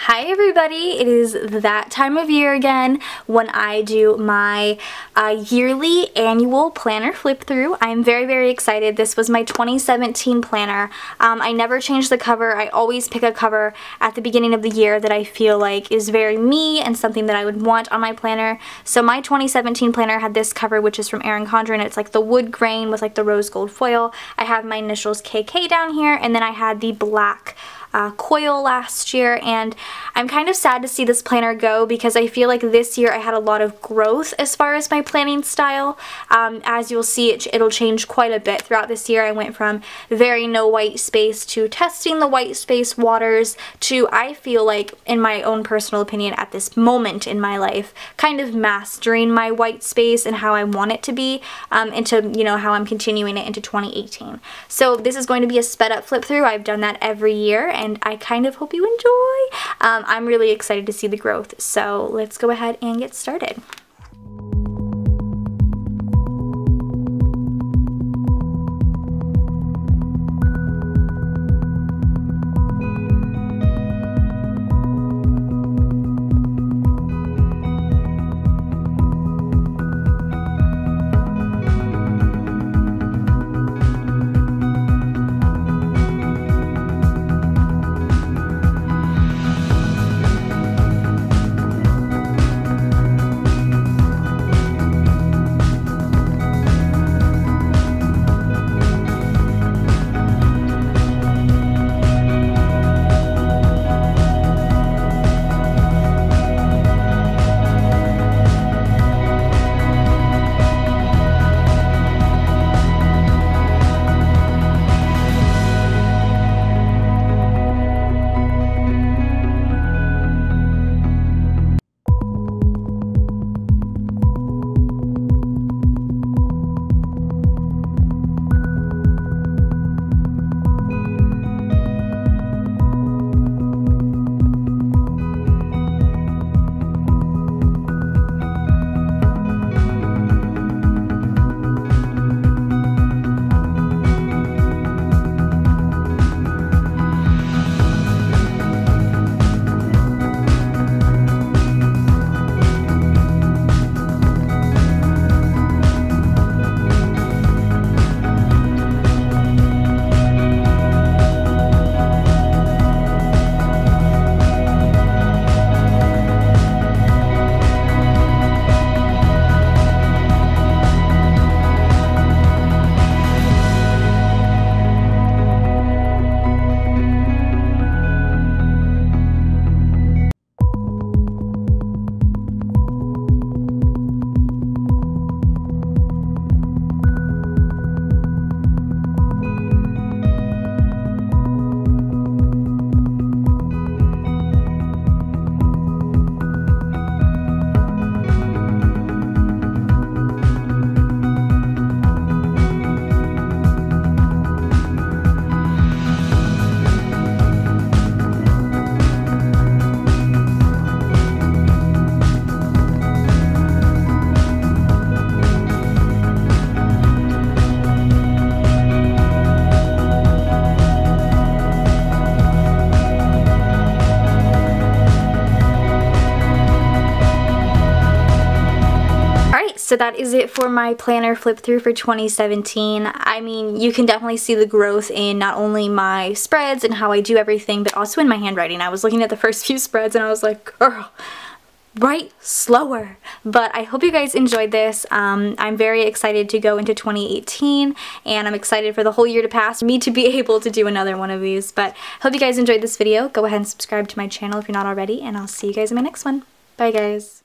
Hi everybody, it is that time of year again when I do my yearly annual planner flip through. I'm very excited. This was my 2017 planner. I never change the cover. I always pick a cover at the beginning of the year that I feel like is very me and something that I would want on my planner. So my 2017 planner had this cover, which is from Erin Condren. It's like the wood grain with like the rose gold foil. I have my initials KK down here, and then I had the black coil last year, and I'm kind of sad to see this planner go because I feel like this year I had a lot of growth as far as my planning style. As you'll see, it'll change quite a bit throughout this year. I went from very no white space to testing the white space waters to, I feel like, in my own personal opinion at this moment in my life, kind of mastering my white space and how I want it to be, into, you know, how I'm continuing it into 2018. So this is going to be a sped up flip through. I've done that every year, and I kind of hope you enjoy. I'm really excited to see the growth, so let's go ahead and get started. So that is it for my planner flip through for 2017. I mean, you can definitely see the growth in not only my spreads and how I do everything, but also in my handwriting. I was looking at the first few spreads and I was like, girl, write slower. But I hope you guys enjoyed this. I'm very excited to go into 2018, and I'm excited for the whole year to pass, me to be able to do another one of these. But hope you guys enjoyed this video. Go ahead and subscribe to my channel if you're not already, and I'll see you guys in my next one. Bye guys.